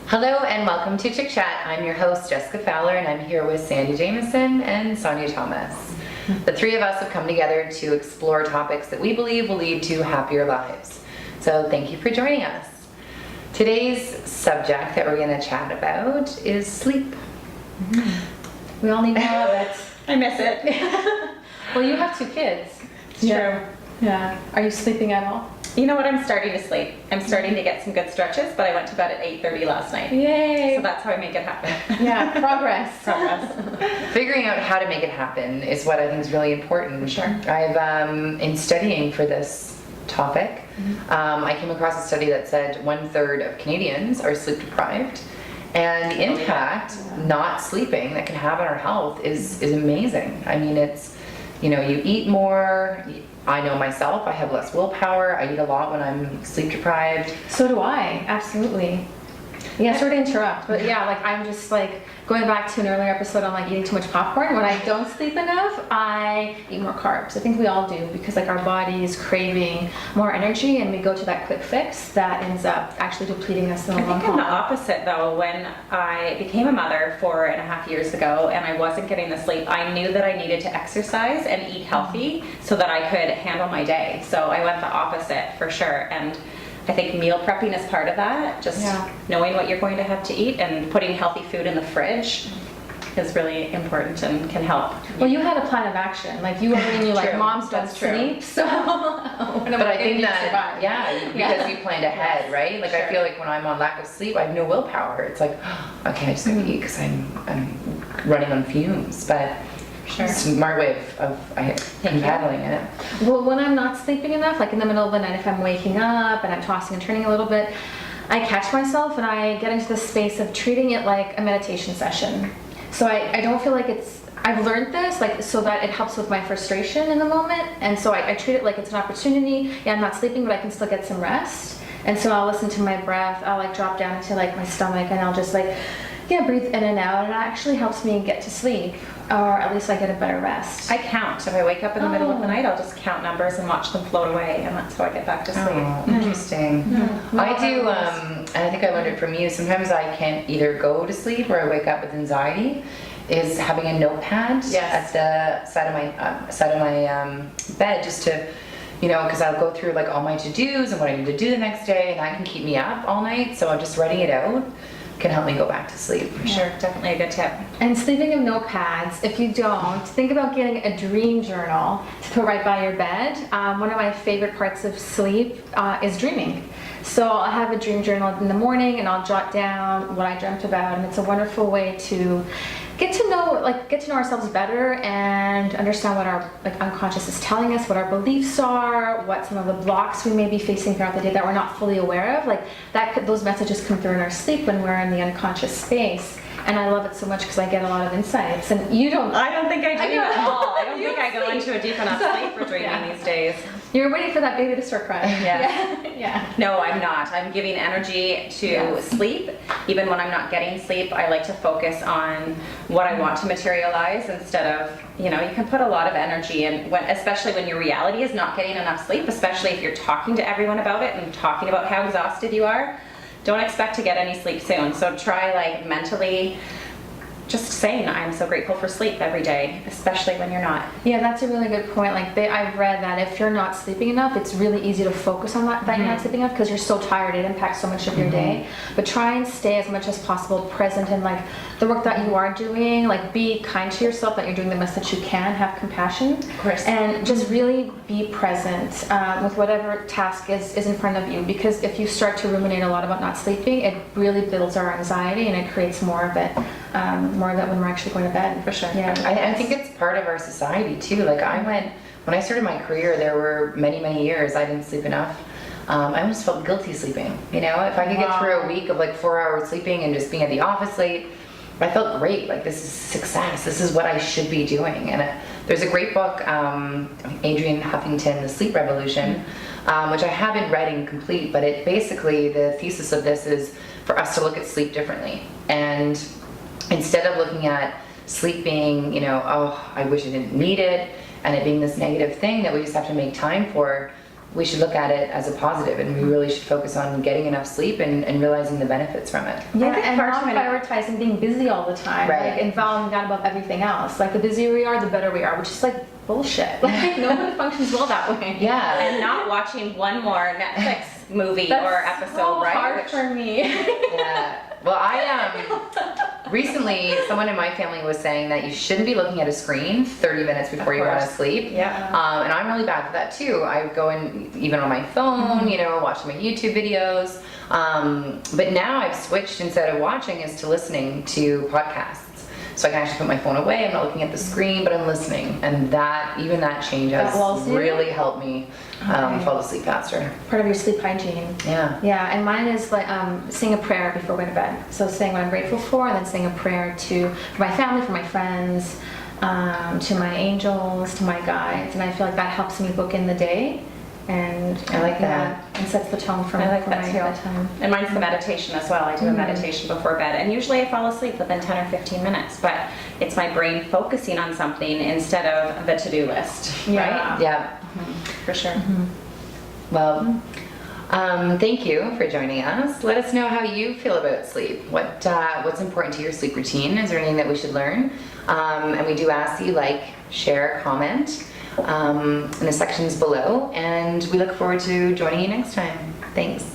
Hello and welcome to Chick Chat. I'm your host, Jessica Fowler, and I'm here with Sandy Jameson and Sonia Thomas. The three of us have come together to explore topics that we believe will lead to happier lives. So thank you for joining us. Today's subject that we're going to chat about is sleep. We all need more of it. I miss it. Well, you have 2 kids. It's true. Yeah. Are you sleeping at all? You know what? I'm starting to sleep. I'm starting to get some good stretches, but I went to bed at 8:30 last night. Yay. So that's how I make it happen. Yeah, progress. Figuring out how to make it happen is what I think is really important. For sure. I've, in studying for this topic, I came across a study that said 1/3 of Canadians are sleep deprived. And the impact not sleeping that can have on our health is amazing. I mean, it's, you know, you eat more. I know myself, I have less willpower. I eat a lot when I'm sleep deprived. So do I, absolutely. Yeah, sorry to interrupt, but yeah, like I'm just like going back to an earlier episode on like eating too much popcorn. When I don't sleep enough, I eat more carbs. I think we all do because like our body is craving more energy and we go to that quick fix that ends up actually depleting us in the I long think I'm the haul. opposite though. When I became a mother 4.5 years ago and I wasn't getting the sleep, I knew that I needed to exercise and eat healthy so that I could handle my day. So I went the opposite for sure. And I think meal prepping is part of that. Just knowing what you're going to have to eat and putting healthy food in the fridge is really important and can help. Well, you had a plan of action. Like you already knew like True. moms don't That's true. sleep, so But I think that, because you planned ahead, right? Like I feel like when I'm on lack of sleep, I have no willpower. It's like, okay, I just gotta eat because I'm running on fumes. But smart way of handling it. Well, when I'm not sleeping enough, like in the middle of the night, if I'm waking up and I'm tossing and turning a little bit, I catch myself and I get into the space of treating it like a meditation session. So I don't feel like I've learned this, like, so that it helps with my frustration in the moment. And so I treat it like it's an opportunity. Yeah, I'm not sleeping, but I can still get some rest. And so I'll listen to my breath. I'll like drop down into like my stomach and I'll just like, breathe in and out. And it actually helps me get to sleep, or at least I get a better rest. I count. If I wake up in the middle of the night, I'll just count numbers and watch them float away, and that's how I get back to sleep. Oh, interesting. I do, and I think I learned it from you. Sometimes I can't either go to sleep or I wake up with anxiety. Is having a notepad at the side of my bed, just to, you know, because I'll go through like all my to-dos and what I need to do the next day, and that can keep me up all night. So I'm just writing it out can help me go back to sleep. For sure, definitely a good tip. And speaking of notepads, if you don't, think about getting a dream journal to put right by your bed. One of my favorite parts of sleep is dreaming. So I'll have a dream journal in the morning and I'll jot down what I dreamt about, and it's a wonderful way to get to know ourselves better and understand what our unconscious is telling us, what our beliefs are, what some of the blocks we may be facing throughout the day that we're not fully aware of. Those messages come through in our sleep when we're in the unconscious space. And I love it so much because I get a lot of insights. And you don't. I don't think I dream at all. I don't think I go into a deep enough sleep for dreaming these days. You're waiting for that baby to start crying. Yeah. No, I'm not. I'm giving energy to sleep. Even when I'm not getting sleep, I like to focus on what I want to materialize instead of, you can put a lot of energy in, especially when your reality is not getting enough sleep, especially if you're talking to everyone about it and talking about how exhausted you are. Don't expect to get any sleep soon. So try mentally just saying I'm so grateful for sleep every day, especially when you're not. Yeah, that's a really good point. I've read that if you're not sleeping enough, it's really easy to focus on that you're not sleeping enough because you're so tired. It impacts so much of your day. But try and stay as much as possible present in the work that you are doing. Be kind to yourself that you're doing the best that you can. Have compassion. Of course. And just really be present with whatever task is in front of you. Because if you start to ruminate a lot about not sleeping, it really builds our anxiety and it creates more of it. More of it when we're actually going to bed. For sure. Yeah, I think it's part of our society too. When I started my career, there were many, many years I didn't sleep enough. I almost felt guilty sleeping. If I could get through a week of 4 hours sleeping and just being at the office late, I felt great. This is success. This is what I should be doing. And there's a great book, Adrian Huffington, The Sleep Revolution, which I haven't read in complete, but the thesis of this is for us to look at sleep differently. And instead of looking at sleep being, I wish I didn't need it, and it being this negative thing that we just have to make time for, we should look at it as a positive, and we really should focus on getting enough sleep and realizing the benefits from it. Yeah, think and far not too many- prioritizing being busy all the time, Right. like, and valuing that above everything else. Like, the busier we are, the better we are, which is like bullshit. Like, nobody functions well that way. Yeah. And not watching one more Netflix movie That's or episode, so right? hard Which- for me. Yeah. Well, recently someone in my family was saying that you shouldn't be looking at a screen 30 minutes before you want to course. sleep. Yeah. And I'm really bad for that too. I go in even on my phone, you know, watching my YouTube videos. But now I've switched, instead of watching, is to listening to podcasts. So I can actually put my phone away. I'm not looking at the screen, but I'm listening. And even that change has That lulls you? really helped me Okay. fall asleep faster. Part of your sleep hygiene. Yeah. Yeah, and mine is like saying a prayer before going to bed. So saying what I'm grateful for, and then saying a prayer for my family, for my friends, to my angels, to my guides, and I feel like that helps me book in the day. And I like that. yeah, and sets the tone for, I like for that my too. bedtime. And mine's the meditation as well. I do a meditation before bed, and usually I fall asleep within 10 or 15 minutes, but it's my brain focusing on something instead of the to-do list, Yeah. right? Yeah. For sure. Well, thank you for joining us. Let us know how you feel about sleep. What's important to your sleep routine? Is there anything that we should learn? And we do ask that you like, share, comment in the sections below. And we look forward to joining you next time. Thanks.